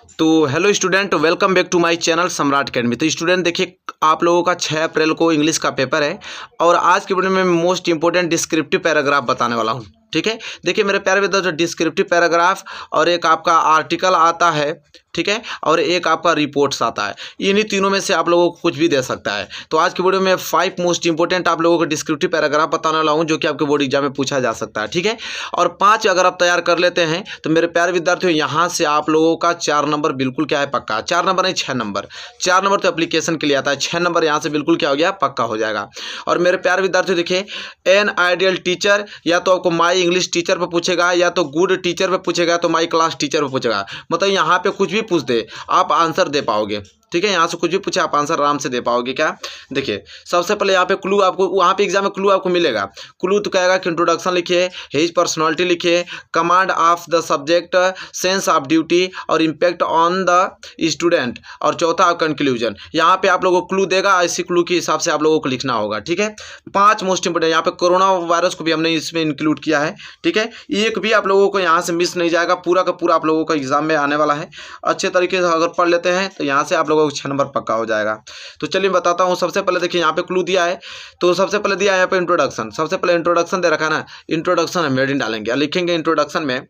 तो hello student, welcome back to my channel Samrat academy. तो student देखिए, आप लोगों का 6 अप्रैल को इंग्लिश का पेपर है और आज के वीडियो में मैं मोस्ट इंपॉर्टेंट डिस्क्रिप्टिव पैराग्राफ बताने वाला हूं। ठीक है, देखिए मेरे प्यारे विद्यार्थियों, डिस्क्रिप्टिव पैराग्राफ और एक आपका आर्टिकल आता है, ठीक है, और एक आपका रिपोर्ट्स आता है। इन्हीं तीनों में से आप लोगों को कुछ भी दे सकता है। तो आज की वीडियो में 5 मोस्ट इंपॉर्टेंट आप लोगों को डिस्क्रिप्टिव पैराग्राफ बताने वाला हूं जो कि आपके बोर्ड एग्जाम में पूछा जा सकता है। ठीक है, और 5 अगर आप तैयार कर लेते हैं तो मेरे प्यारे विद्यार्थियों, यहाँ से आप लोगों का 4 नंबर बिल्कुल क्या है, पक्का। 4 नंबर नहीं, 6 नंबर। 4 नंबर तो एप्लीकेशन के लिए आता है, 6 नंबर यहाँ से बिल्कुल क्या हो गया, पक्का हो जाएगा। और मेरे प्यारे विद्यार्थियों देखिए, एन आइडियल टीचर या तो आपको माई इंग्लिश टीचर पर पूछेगा, या तो गुड टीचर पर पूछेगा, तो माई क्लास टीचर पर पूछेगा। मतलब यहाँ पे कुछ भी पूछ दे आप आंसर दे पाओगे। ठीक है, यहाँ से कुछ भी पूछे आप आंसर आराम से दे पाओगे। क्या देखिए, सबसे पहले यहाँ पे क्लू आपको, वहाँ पे एग्जाम में क्लू आपको मिलेगा। क्लू तो कहेगा कि इंट्रोडक्शन लिखिए, हिज पर्सनालिटी लिखिए, command of the subject, sense of duty और इम्पैक्ट ऑन द स्टूडेंट, और चौथा कंक्लूजन। यहाँ पे आप लोगों को क्लू देगा, इसी क्लू के हिसाब से आप लोगों को लिखना होगा। ठीक है, 5 मोस्ट इंपोर्टेंट, यहाँ पे कोरोना वायरस को भी हमने इसमें इंक्लूड किया है। ठीक है, एक भी आप लोगों को यहाँ से मिस नहीं जाएगा, पूरा का पूरा आप लोगों का एग्जाम में आने वाला है। अच्छे तरीके से अगर पढ़ लेते हैं तो यहाँ से आप लोगों को 6 नंबर पक्का हो जाएगा। तो चलिए बताता हूँ। सबसे पहले देखिए, यहाँ पे क्लू दिया है, तो सबसे पहले दिया है यहाँ पे इंट्रोडक्शन। सबसे पहले इंट्रोडक्शन दे रखा है ना, इंट्रोडक्शन है, मेड इन डालेंगे, लिखेंगे इंट्रोडक्शन में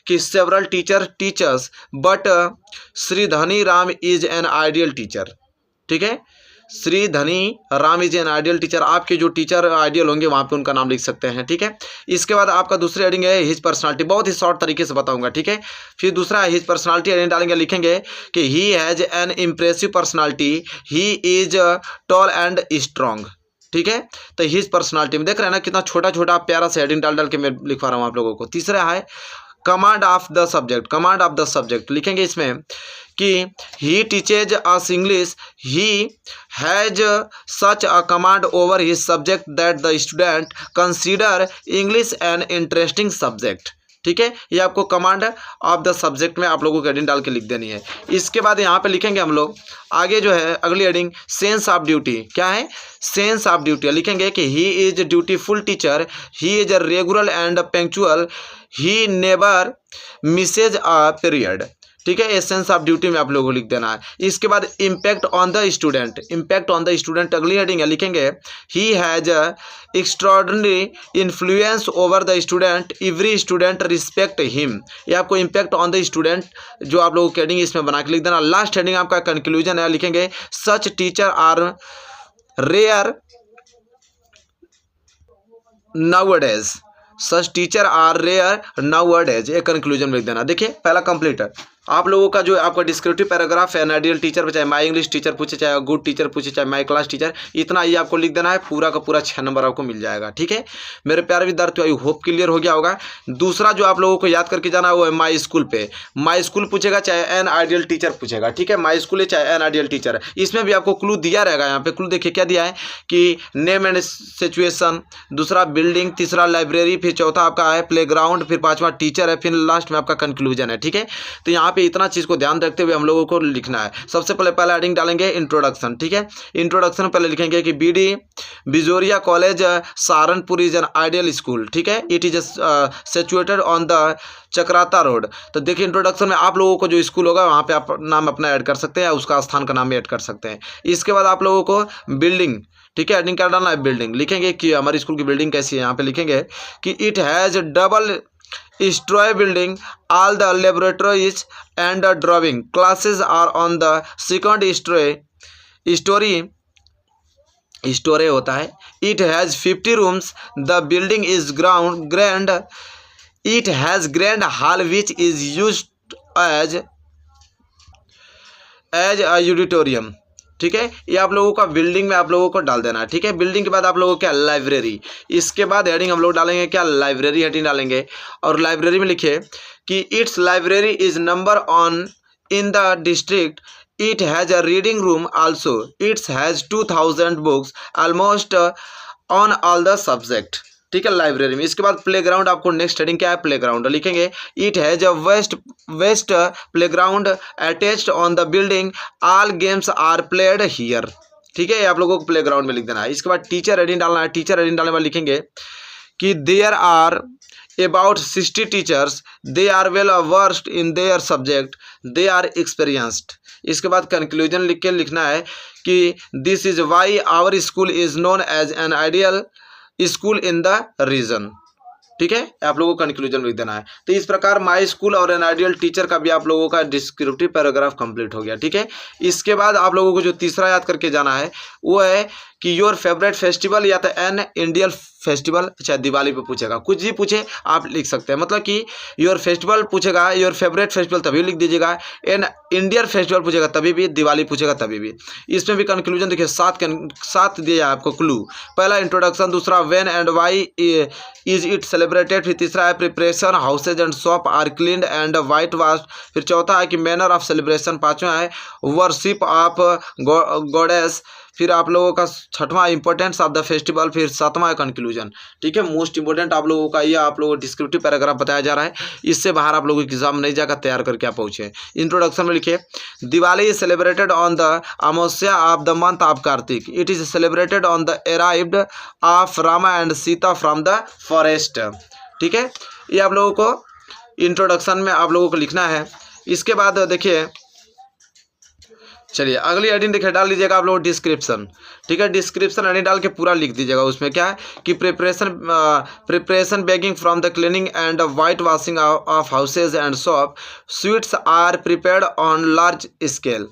कि several teachers but Shri Dhani Ram is an ideal teacher. ठीक है, Shri Dhani Ram is an ideal teacher. आपके जो टीचर आइडियल होंगे वहाँ पे उनका नाम लिख सकते हैं। ठीक है, इसके बाद आपका दूसरी हेडिंग है हिज पर्सनालिटी, बहुत ही शॉर्ट तरीके से बताऊंगा। ठीक है, फिर दूसरा है हिज पर्सनालिटी हेडिंग डालेंगे, लिखेंगे कि he has an impressive personality, he is tall and strong. ठीक है, तो हिज पर्सनालिटी में देख रहे हैं ना कितना छोटा छोटा प्यारा सा हेडिंग डाल डाल के मैं लिखवा रहा हूँ आप लोगों को। तीसरा है command of the subject, command of the subject लिखेंगे इसमें कि he teaches us English, he has such a command over his subject that the student consider English an interesting subject. ठीक है, ये आपको कमांड ऑफ द सब्जेक्ट में आप लोगों को हेडिंग डाल के लिख देनी है। इसके बाद यहाँ पे लिखेंगे हम लोग आगे जो है अगली हेडिंग सेंस ऑफ ड्यूटी। क्या है, सेंस ऑफ ड्यूटी लिखेंगे कि he is dutiful teacher, he is a regular and punctual, he never misses a period. ठीक है, सेंस ऑफ ड्यूटी में आप लोगों को लिख देना है। इसके बाद impact on the student, impact on the student अगली हेडिंग है, लिखेंगे he has extraordinary influence over the student, every student respect him. ये आपको इम्पैक्ट ऑन द स्टूडेंट जो आप लोगों की हेडिंग इसमें बना के लिख देना। लास्ट हेडिंग आपका कंक्लूजन है, लिखेंगे such teacher are rare nowadays, such teacher are rare nowadays, एक कंक्लूजन में लिख देना। देखिए पहला कंप्लीट है आप लोगों का जो आपका डिस्क्रिप्टिव पैराग्राफ है, एन आइडियल टीचर पे चाहे माई इंग्लिश टीचर पूछे, चाहे गुड टीचर पूछे, चाहे माई क्लास टीचर, इतना ही आपको लिख देना है, पूरा का पूरा 6 नंबर आपको मिल जाएगा। ठीक है मेरे प्यारे विद्यार्थियों, आई होप क्लियर हो गया होगा। दूसरा जो आप लोगों को याद करके जाना है वो है माई स्कूल पे। माई स्कूल पूछेगा चाहे एन आइडियल टीचर पूछेगा। ठीक है, माई स्कूल है चाहे एन आइडियल टीचर, इसमें भी आपको क्लू दिया रहेगा। यहाँ पे क्लू देखिए क्या दिया है कि नेम एंड सिचुएशन, दूसरा बिल्डिंग, तीसरा लाइब्रेरी, फिर चौथा आपका है प्ले ग्राउंड, फिर 5वां टीचर है, फिर लास्ट में आपका कंक्लूजन है। ठीक है, तो यहाँ पे इतना चीज़ को ध्यान रखते हुए हम लोगों को लिखना है। सबसे पहले पहला हेडिंग डालेंगे इंट्रोडक्शन। ठीक है, इंट्रोडक्शन पहले लिखेंगे कि BD Bijoria college Saharanpur is an ideal school. ठीक है, it is situated on the Chakrata road. तो देखिए इंट्रोडक्शन में आप लोगों को जो स्कूल होगा वहाँ पे आप नाम अपना ऐड कर सकते हैं, उसका स्थान का नाम भी ऐड कर सकते हैं। इसके बाद आप लोगों को बिल्डिंग, ठीक है, हेडिंग क्या डालना है, बिल्डिंग लिखेंगे कि हमारी स्कूल की बिल्डिंग कैसी है। यहाँ पे लिखेंगे कि it has double storey building, all the laboratories and the drawing classes are on the second story होता है। It has 50 rooms, the building is grand, it has grand hall which is used as a auditorium। ठीक है, ये आप लोगों का building में आप लोगों को डाल देना है। ठीक है, बिल्डिंग के बाद आप लोगों को क्या, लाइब्रेरी। इसके बाद हेडिंग हम लोग डालेंगे क्या, लाइब्रेरी हेडिंग डालेंगे, और लाइब्रेरी में लिखे कि it's library is number on in the district, it has a reading room also, it's has 2000 books almost on all the subject. ठीक है, लाइब्रेरी में। इसके बाद प्लेग्राउंड, आपको नेक्स्ट हेडिंग क्या है, प्लेग्राउंड लिखेंगे it has a vast playground attached on the building, all games are played here. ठीक है, आप लोगों को प्लेग्राउंड में लिख देना है। इसके बाद टीचर हेडिंग डालना है। टीचर हेडिंग डालने वाले लिखेंगे कि there are about 60 teachers, they are well versed in their subject, they are experienced। इसके बाद कंक्लूजन लिख के लिखना है कि this is why our school is known as an ideal school in the region. ठीक है, आप लोगों को कंक्लूजन लिख देना है। तो इस प्रकार माई स्कूल और एन आइडियल टीचर का भी आप लोगों का डिस्क्रिप्टिव पैराग्राफ कंप्लीट हो गया। ठीक है, इसके बाद आप लोगों को जो तीसरा याद करके जाना है वो है कि योर फेवरेट फेस्टिवल या तो एन इंडियन फेस्टिवल, चाहे दिवाली पे पूछेगा, कुछ भी पूछे आप लिख सकते हैं। मतलब कि योर फेस्टिवल पूछेगा, योर फेवरेट फेस्टिवल तभी लिख दीजिएगा, एन इंडियन फेस्टिवल पूछेगा तभी भी, दिवाली पूछेगा तभी भी। इसमें भी कंक्लूजन देखिए सात दिया है आपको क्लू। पहला इंट्रोडक्शन, दूसरा when and why is it celebrated, फिर तीसरा है preparation, houses and shop are cleaned and white washed, फिर चौथा है कि मैनर ऑफ सेलिब्रेशन, पांचवा है वर्शिप ऑफ गॉडेस, फिर आप लोगों का छठवां इंपॉर्टेंस ऑफ द फेस्टिवल, फिर सातवां है कंक्लूजन। ठीक है, मोस्ट इंपॉर्टेंट आप लोगों का ये आप लोगों को डिस्क्रिप्टिव पैराग्राफ बताया जा रहा है। इससे बाहर आप लोगों की एग्जाम नहीं जाकर तैयार करके आप पहुंचे। इंट्रोडक्शन में लिखिए Diwali is celebrated on the amavasya of the month of Kartik, it is celebrated on the arrived of Rama and Sita from the forest. ठीक है, ये आप लोगों को इंट्रोडक्शन में आप लोगों को लिखना है। इसके बाद देखिए, चलिए अगली हेडिंग देखिए डाल दीजिएगा आप लोग डिस्क्रिप्शन। ठीक है, डिस्क्रिप्शन हेडिंग डाल के पूरा लिख दीजिएगा। उसमें क्या है कि preparation begin from the cleaning and white washing of houses and shop, sweets are prepared on large scale.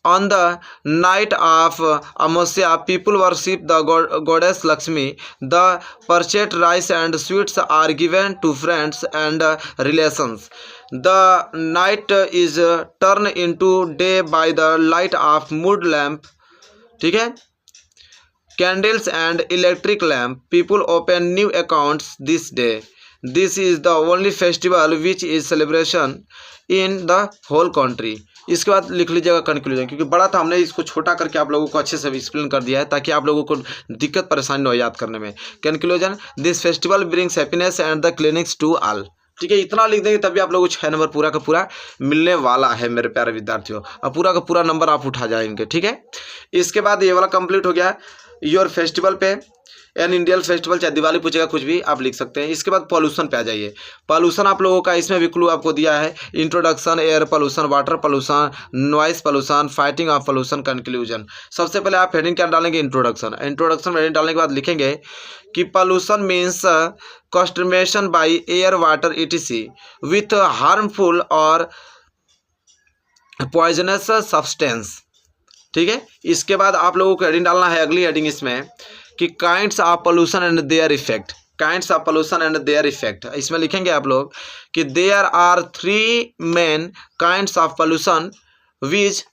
On the night of Amavasya, people worship the goddess Lakshmi. The purchased rice and sweets are given to friends and relations. The night is turned into day by the light of mood lamp. ठीक है, candles and electric lamp. People open new accounts this day. This is the only festival which is celebration in the whole country. इसके बाद लिख लीजिएगा conclusion, क्योंकि बड़ा था हमने इसको छोटा करके आप लोगों को अच्छे से एक्सप्लेन कर दिया है ताकि आप लोगों को दिक्कत परेशानी न हो याद करने में। Conclusion, this festival brings happiness and the cleanings to all. ठीक है, इतना लिख देंगे तभी आप लोगों को 6 नंबर पूरा का पूरा मिलने वाला है मेरे प्यारे विद्यार्थियों, और पूरा का पूरा नंबर आप उठा जाएंगे। ठीक है, इसके बाद ये वाला कंप्लीट हो गया। योर फेस्टिवल पे एन इंडियन फेस्टिवल, चाहे दिवाली पूछेगा कुछ भी आप लिख सकते हैं। इसके बाद पॉल्यूशन पे आ जाइए। पॉल्यूशन आप लोगों का इसमें भी क्लू आपको दिया है, introduction, air pollution, water pollution, noise pollution, fighting of pollution, conclusion. सबसे पहले आप हेडिंग क्या डालेंगे, इंट्रोडक्शन। इंट्रोडक्शन में हेडिंग डालने के बाद लिखेंगे कि pollution means contamination by air, water etc with harmful और पॉइजनस सब्सटेंस। ठीक है, इसके बाद आप लोगों को हेडिंग डालना है अगली हेडिंग इसमें कि kinds of pollution and their effect. Kinds of pollution and their effect, इसमें लिखेंगे आप लोग कि there are 3 main kinds of pollution which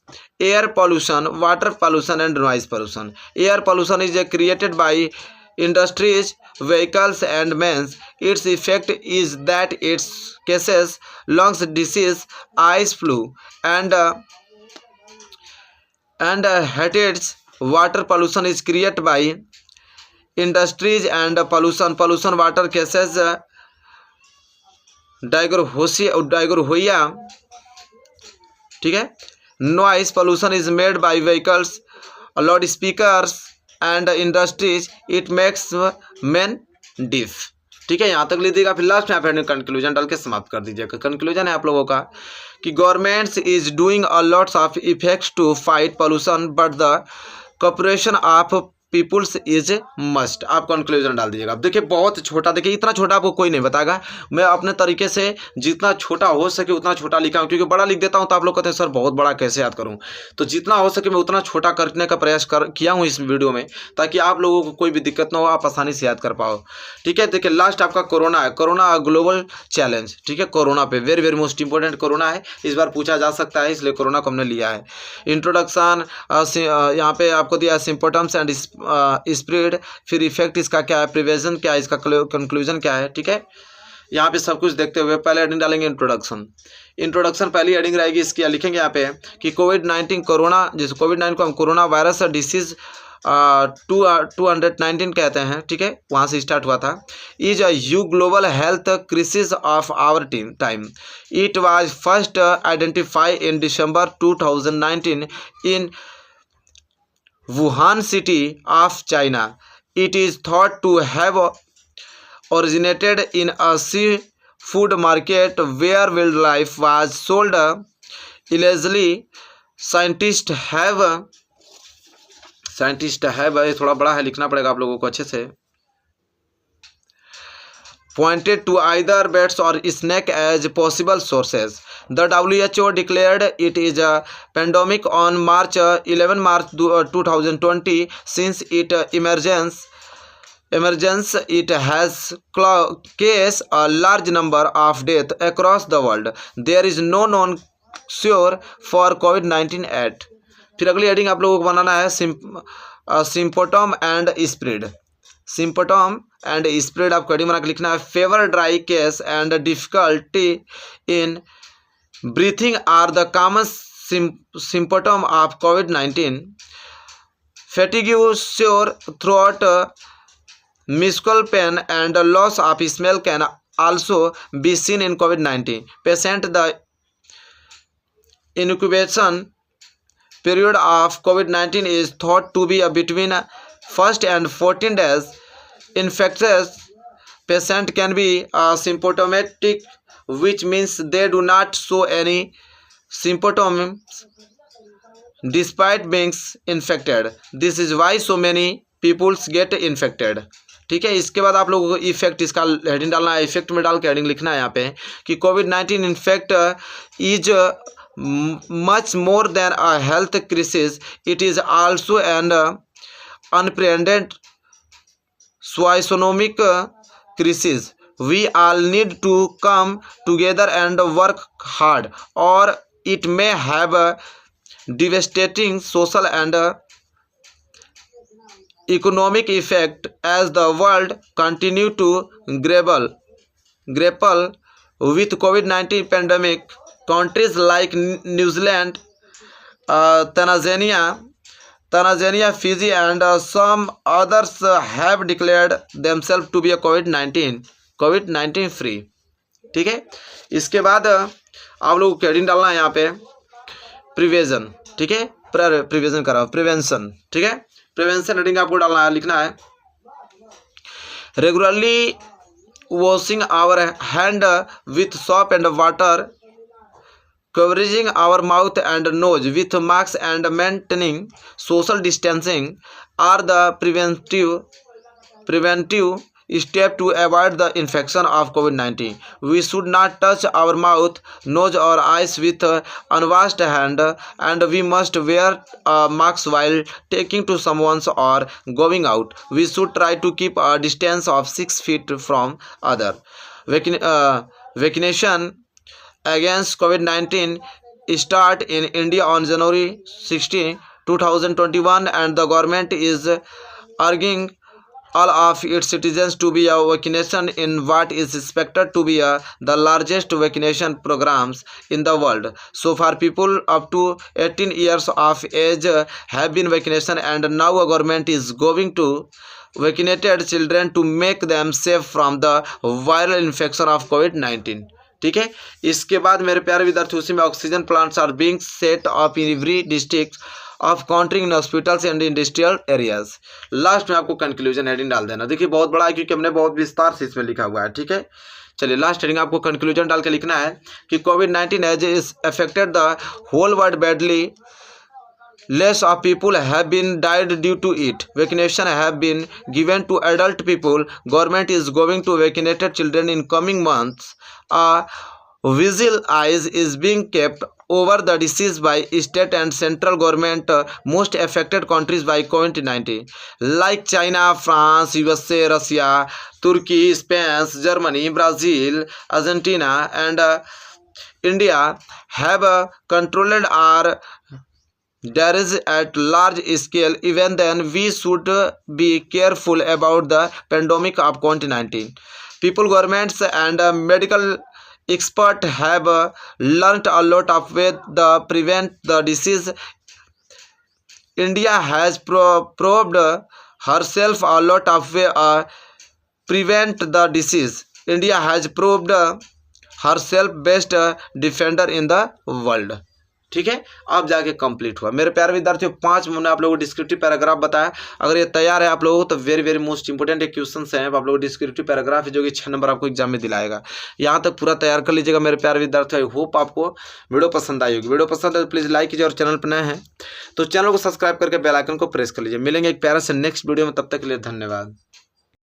air pollution, water pollution and noise pollution. Air pollution is created by industries, vehicles and means. Its effect is that it causes lungs disease, eyes flu and headaches. Water pollution is created by industries and pollution water causes diarrhea. ठीक है, noise pollution is made by vehicles, loudspeakers and industries. It makes men deaf. ठीक है, यहाँ तक लीजिएगा। फिर last में आप कंक्लूजन डाल के समाप्त कर दीजिएगा। कंक्लूजन है आप लोगों का कि governments is doing a lots of effects to fight pollution but the cooperation of peoples is must. आप कंक्लूजन डाल दीजिएगा। अब देखिए बहुत छोटा, देखिए इतना छोटा आपको कोई नहीं बताएगा। मैं अपने तरीके से जितना छोटा हो सके उतना छोटा लिखा हूँ, क्योंकि बड़ा लिख देता हूँ तो आप लोग कहते हैं सर बहुत बड़ा कैसे याद करूँ। तो जितना हो सके मैं उतना छोटा करने का प्रयास किया हूँ इस वीडियो में, ताकि आप लोगों को कोई भी दिक्कत ना हो, आप आसानी से याद कर पाओ। ठीक है, देखिए लास्ट आपका कोरोना है। Corona global challenge. ठीक है, कोरोना पे very very most important corona है, इस बार पूछा जा सकता है, इसलिए कोरोना को हमने लिया है। इंट्रोडक्शन यहाँ पे आपको दिया सिम्पटम्स एंड स्प्रेड, फिर इफेक्ट इसका क्या है, प्रिवेंशन क्या है, इसका कंक्लूजन क्या है। ठीक है, यहाँ पे सब कुछ देखते हुए पहले हेडिंग डालेंगे इंट्रोडक्शन। इंट्रोडक्शन पहली हेडिंग रहेगी इसकी, लिखेंगे यहाँ पे कि कोविड-19 कोरोना, जैसे कोविड-19 को हम कोरोना वायरस डिसीज 219 कहते हैं। ठीक है, वहाँ से स्टार्ट हुआ था। Is a huge global health crisis of our time. It was first identified in December 2019 इन Wuhan city of China. It is thought to have originated in a seafood market where wildlife was sold illegally. Scientists have ये थोड़ा बड़ा है, लिखना पड़ेगा आप लोगों को अच्छे से. Pointed to either bats or snake as possible sources. The WHO declared it is a pandemic on March 2020. Since its emergence, it has caused a large number of deaths across the world. There is no known cure for COVID-19 yet. फिर अगली heading आप लोगों को बनाना है symptom and spread. Symptom and spread आपको heading बना के लिखना है. Fever, dry cough and difficulty in breathing are the common symptom of COVID-19. Fatigue, sore throat, muscle pain and loss of smell can also be seen in COVID-19 patient. The incubation period of COVID-19 is thought to be between 1st and 14 days. Infectious patient can be asymptomatic, which means they do not show any symptoms despite being infected. This is why so many people get infected. ठीक है. इसके बाद आप लोगों को effect, इसका heading डालना है. इफेक्ट में डाल के हेडिंग लिखना है यहाँ पे कि COVID-19 infect is much more than a health crisis. It is also an unprecedented socioeconomic crisis. We all need to come together and work hard, or it may have a devastating social and economic effect as the world continue to grapple with COVID-19 pandemic. Countries like New Zealand, Tanzania, Fiji and some others have declared themselves to be a COVID-19 free. ठीक है. इसके बाद आप लोगों को heading डालना है यहाँ पे प्रिवेंशन. ठीक है. प्रिवेंशन करा प्रिवेंशन. ठीक है. प्रिवेंशन हेडिंग आपको डालना है, लिखना है regularly washing our hand with soap and water, covering our mouth and nose with masks and maintaining social distancing are the preventive step to avoid the infection of COVID-19. We should not touch our mouth, nose or eyes with unwashed hand, and we must wear a mask while taking to someone's or going out. We should try to keep a distance of 6 feet from other. Vaccination against COVID-19 start in India on January 16, 2021, and the government is urging all of its citizens to be a vaccination in what is expected to be the largest vaccination programs in the world. So far, people up to 18 years of age have been vaccinated, and now a government is going to vaccinated children to make them safe from the viral infection of COVID-19. ठीक है. इसके बाद मेरे प्यारे विद्यार्थी, उसी में oxygen plants are being set up in every district of country in hospitals and industrial areas. Last में आपको कंक्लूजन हेडिंग डाल देना. देखिए बहुत बड़ा है क्योंकि हमने बहुत विस्तार से इसमें लिखा हुआ है. ठीक है. चलिए लास्ट हेडिंग आपको कंक्लूजन डाल के लिखना है कि COVID-19 has is affected the whole world badly. Less of people have been died due to it. Vaccination have been given to adult people. Government is going to vaccinate children in coming months. A vigil eyes is being kept over the disease by state and central government most affected countries by COVID-19 like China, France, USA, Russia, Turkey, Spain, Germany, Brazil, Argentina and India have controlled our disease at large scale. Even then, we should be careful about the pandemic of COVID-19. People, governments, and medical experts have learned a lot of ways to prevent the disease. India has proved herself a lot of ways prevent the disease. India has proved herself best defender in the world. ठीक है, अब जाके complete हुआ। मेरे प्यारे विद्यार्थियों 5 मैंने आप लोगों को डिस्क्रिप्टिव पैराग्राफ बताया। अगर ये तैयार है आप लोगों को तो वेरी वेरी मोस्ट इंपोर्टेंट एक क्वेश्चन है आप लोगों को डिस्क्रिप्टिव पैराग्राफ जो कि 6 नंबर आपको एग्जाम में दिलाएगा। यहाँ तक पूरा तैयार कर लीजिएगा मेरे प्यारे विद्यार्थियों। आई होप आपको वीडियो पसंद आई होगी। वीडियो पसंद है तो प्लीज़ लाइक कीजिए और चैनल पर नए हैं तो चैनल को सब्सक्राइब करके बेल आइकन को प्रेस कर लीजिए। मिलेंगे एक प्यारे से नेक्स्ट वीडियो में, तब तक के लिए धन्यवाद।